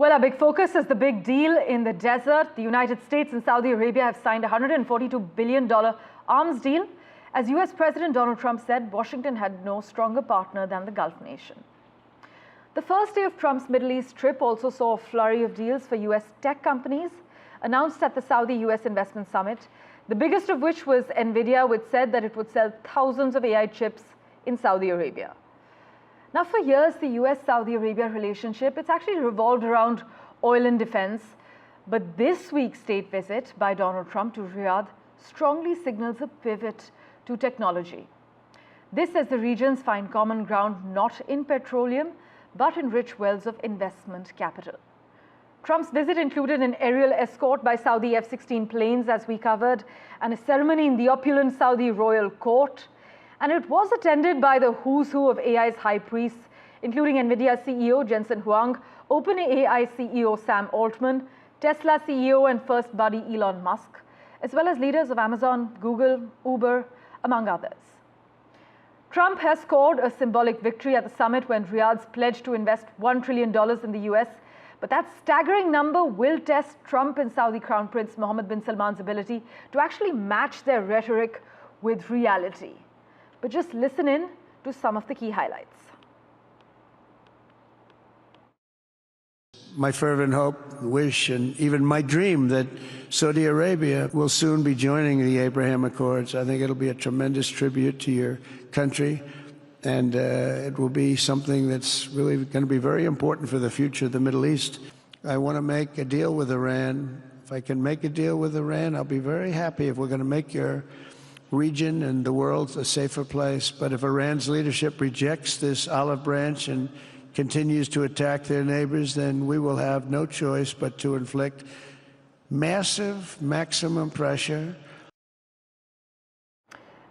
Well, our big focus is the big deal in the desert. The United States and Saudi Arabia have signed a $142 billion arms deal. As US President Donald Trump said, Washington had no stronger partner than the Gulf nation. The first day of Trump's Middle East trip also saw a flurry of deals for US tech companies announced at the Saudi-US Investment Summit, the biggest of which was NVIDIA, which said that it would sell thousands of AI chips in Saudi Arabia. Now, for years, the US-Saudi Arabia relationship, it's actually revolved around oil and defense. But this week's state visit by Donald Trump to Riyadh strongly signals a pivot to technology. This as the regions find common ground not in petroleum, but in rich wells of investment capital. Trump's visit included an aerial escort by Saudi F-16 planes, as we covered, and a ceremony in the opulent Saudi royal court. And it was attended by the who's who of AI's high priests, including NVIDIA CEO Jensen Huang, OpenAI CEO Sam Altman, Tesla CEO and first buddy Elon Musk, as well as leaders of Amazon, Google, Uber, among others. Trump has scored a symbolic victory at the summit when Riyadh's pledged to invest $1 trillion in the US. But that staggering number will test Trump and Saudi Crown Prince Mohammed Bin Salman's ability to actually match their rhetoric with reality. But just listen in to some of the key highlights. My fervent hope, wish, and even my dream that Saudi Arabia will soon be joining the Abraham Accords. I think it'll be a tremendous tribute to your country, and it will be something that's really going to be very important for the future of the Middle East. I want to make a deal with Iran. If I can make a deal with Iran, I'll be very happy if we're going to make your region and the world a safer place. But if Iran's leadership rejects this olive branch and continues to attack their neighbors, then we will have no choice but to inflict massive, maximum pressure.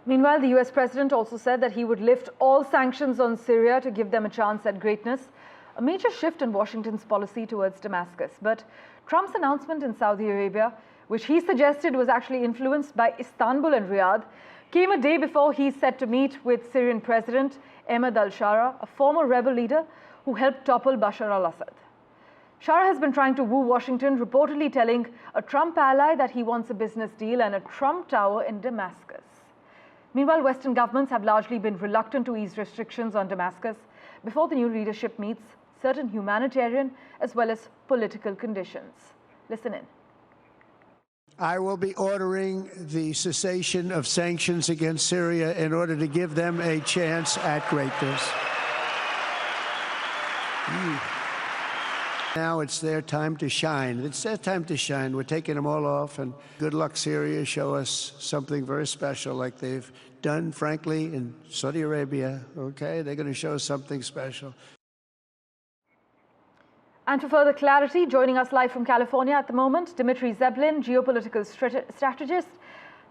Meanwhile, the US president also said that he would lift all sanctions on Syria to give them a chance at greatness, a major shift in Washington's policy towards Damascus. But Trump's announcement in Saudi Arabia, which he suggested was actually influenced by Istanbul and Riyadh, came a day before he's set to meet with Syrian President Ahmed al-Shara, a former rebel leader who helped topple Bashar al-Assad. Shara has been trying to woo Washington, reportedly telling a Trump ally that he wants a business deal and a Trump tower in Damascus. Meanwhile, Western governments have largely been reluctant to ease restrictions on Damascus before the new leadership meets certain humanitarian as well as political conditions. Listen in. I will be ordering the cessation of sanctions against Syria in order to give them a chance at greatness. Now it's their time to shine. It's their time to shine. We're taking them all off, and good luck, Syria. Show us something very special like they've done, frankly, in Saudi Arabia. Okay? They're going to show us something special. And for further clarity, joining us live from California at the moment, Dmitry Zeblin, geopolitical strategist.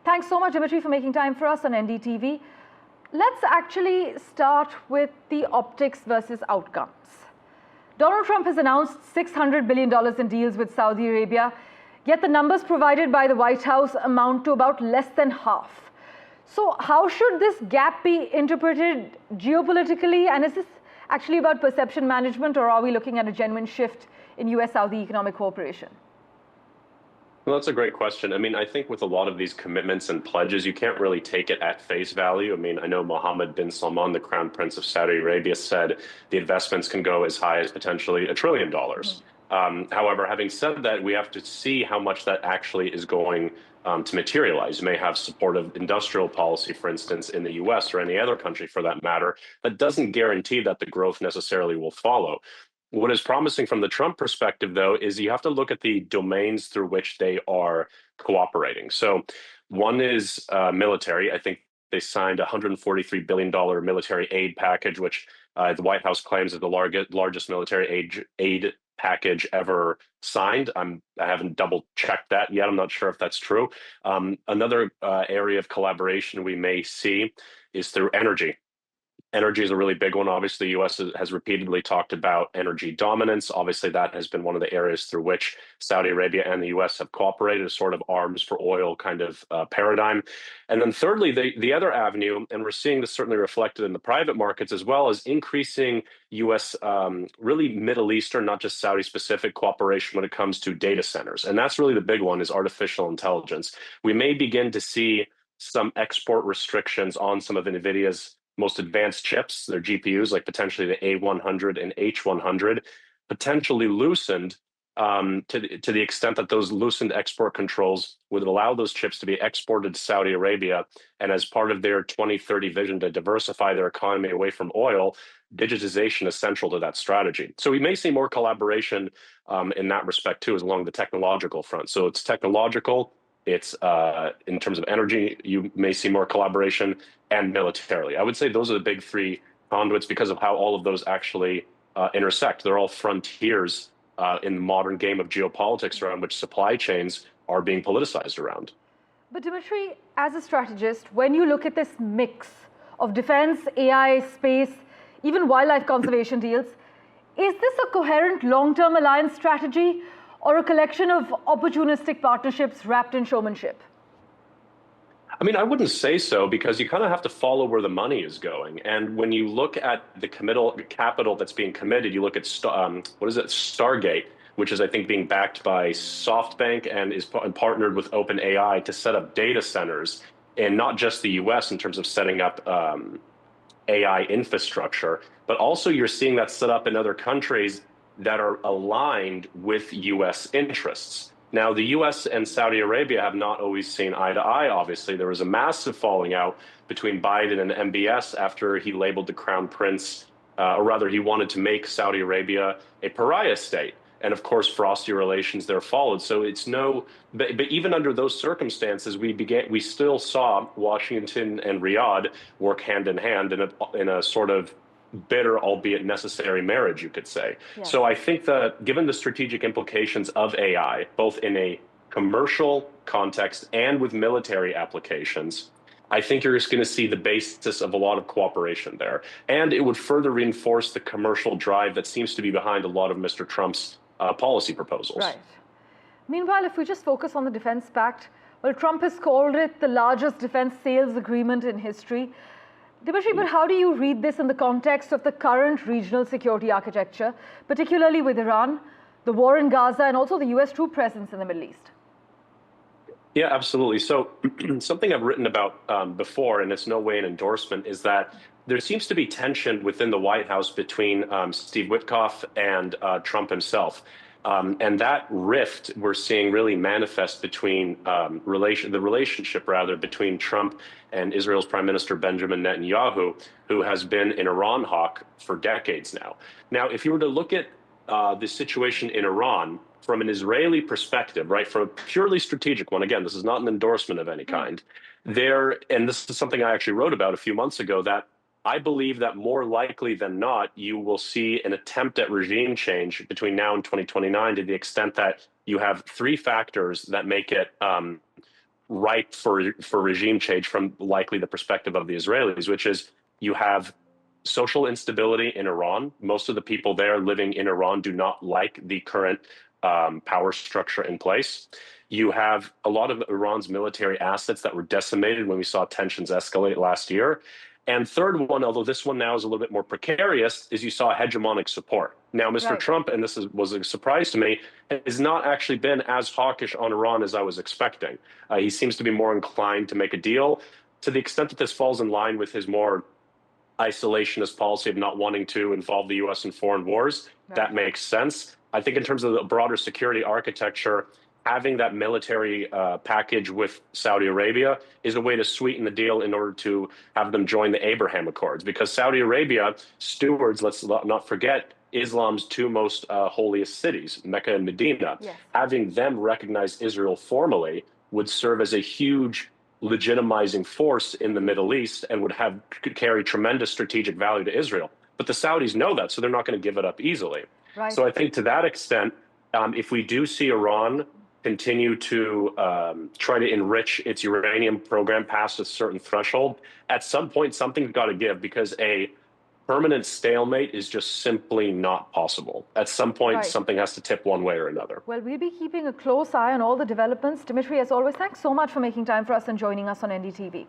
Thanks so much, Dmitry, for making time for us on NDTV. Let's actually start with the optics versus outcomes. Donald Trump has announced $600 billion in deals with Saudi Arabia, yet the numbers provided by the White House amount to about less than half. So how should this gap be interpreted geopolitically, and is this actually about perception management, or are we looking at a genuine shift in US-Saudi economic cooperation? Well, that's a great question. I mean, I think with a lot of these commitments and pledges, you can't really take it at face value. I mean, I know Mohammed Bin Salman, the Crown Prince of Saudi Arabia, said the investments can go as high as potentially $1 trillion. However, having said that, we have to see how much that actually is going to materialize. You may have supportive industrial policy, for instance, in the US or any other country for that matter, that doesn't guarantee that the growth necessarily will follow. What is promising from the Trump perspective, though, is you have to look at the domains through which they are cooperating. So one is military. I think they signed a $143 billion military aid package, which the White House claims is the largest military aid package ever signed. I haven't double checked that yet. I'm not sure if that's true. Another area of collaboration we may see is through energy. Energy is a really big one. Obviously, the U.S. has repeatedly talked about energy dominance. Obviously, that has been one of the areas through which Saudi Arabia and the U.S. have cooperated, a sort of arms for oil kind of paradigm. And then thirdly, the other avenue, and we're seeing this certainly reflected in the private markets as well, is increasing U.S. Really Middle Eastern, not just Saudi specific cooperation when it comes to data centers. And that's really the big one, is artificial intelligence. We may begin to see some export restrictions on some of NVIDIA's most advanced chips, their GPUs, like potentially the A100 and H100, potentially loosened to the extent that those loosened export controls would allow those chips to be exported to Saudi Arabia. And as part of their 2030 vision to diversify their economy away from oil, digitization is central to that strategy. So we may see more collaboration in that respect too, as along the technological front. So it's technological, it's in terms of energy, you may see more collaboration, and militarily. I would say those are the big three conduits because of how all of those actually intersect. They're all frontiers in the modern game of geopolitics around which supply chains are being politicized around. But Dimitri, as a strategist, when you look at this mix of defense, AI, space, even wildlife conservation deals, is this a coherent long-term alliance strategy or a collection of opportunistic partnerships wrapped in showmanship? I mean, I wouldn't say so, because you kind of have to follow where the money is going. And when you look at the capital that's being committed, you look at Stargate, which is, I think, being backed by SoftBank and is partnered with OpenAI to set up data centers in not just the US in terms of setting up AI infrastructure, but also you're seeing that set up in other countries that are aligned with US interests. Now, the US and Saudi Arabia have not always seen eye to eye, obviously. There was a massive falling out between Biden and MBS after he labeled the Crown Prince, or rather, he wanted to make Saudi Arabia a pariah state. And of course, frosty relations there followed. So it's but even under those circumstances, we still saw Washington and Riyadh work hand in hand in a sort of bitter, albeit necessary marriage, you could say. Yeah. So I think that given the strategic implications of AI, both in a commercial context and with military applications, I think you're just going to see the basis of a lot of cooperation there. And it would further reinforce the commercial drive that seems to be behind a lot of Mr. Trump's policy proposals. Right. Meanwhile, if we just focus on the Defense Pact, well, Trump has called it the largest defense sales agreement in history. Dimitri, but how do you read this in the context of the current regional security architecture, particularly with Iran, the war in Gaza, and also the US troop presence in the Middle East? Yeah, absolutely. So something I've written about before, and it's no way an endorsement, is that there seems to be tension within the White House between Steve Witkoff and Trump himself. And that rift we're seeing really manifest between the relationship between Trump and Israel's Prime Minister Benjamin Netanyahu, who has been an Iran hawk for decades now. Now, if you were to look at the situation in Iran from an Israeli perspective, right, from a purely strategic one, again, this is not an endorsement of any kind, and this is something I actually wrote about a few months ago, that I believe that more likely than not, you will see an attempt at regime change between now and 2029, to the extent that you have three factors that make it ripe for regime change from likely the perspective of the Israelis, which is you have social instability in Iran. Most of the people there living in Iran do not like the current power structure in place. You have a lot of Iran's military assets that were decimated when we saw tensions escalate last year. And third one, although this one now is a little bit more precarious, is you saw hegemonic support. Now, Mr. Trump, and this was a surprise to me, has not actually been as hawkish on Iran as I was expecting. He seems to be more inclined to make a deal. To the extent that this falls in line with his more isolationist policy of not wanting to involve the U.S. in foreign wars, that makes sense. I think in terms of the broader security architecture, having that military package with Saudi Arabia is a way to sweeten the deal in order to have them join the Abraham Accords. Because Saudi Arabia stewards, let's not forget, Islam's two most holiest cities, Mecca and Medina. Yes. Having them recognize Israel formally would serve as a huge legitimizing force in the Middle East and could carry tremendous strategic value to Israel. But the Saudis know that, so they're not going to give it up easily. Right. So I think to that extent, if we do see Iran continue to try to enrich its uranium program past a certain threshold, at some point something's got to give, because permanent stalemate is just simply not possible. At some point, Right. something has to tip one way or another. Well, we'll be keeping a close eye on all the developments. Dimitri, as always, thanks so much for making time for us and joining us on NDTV.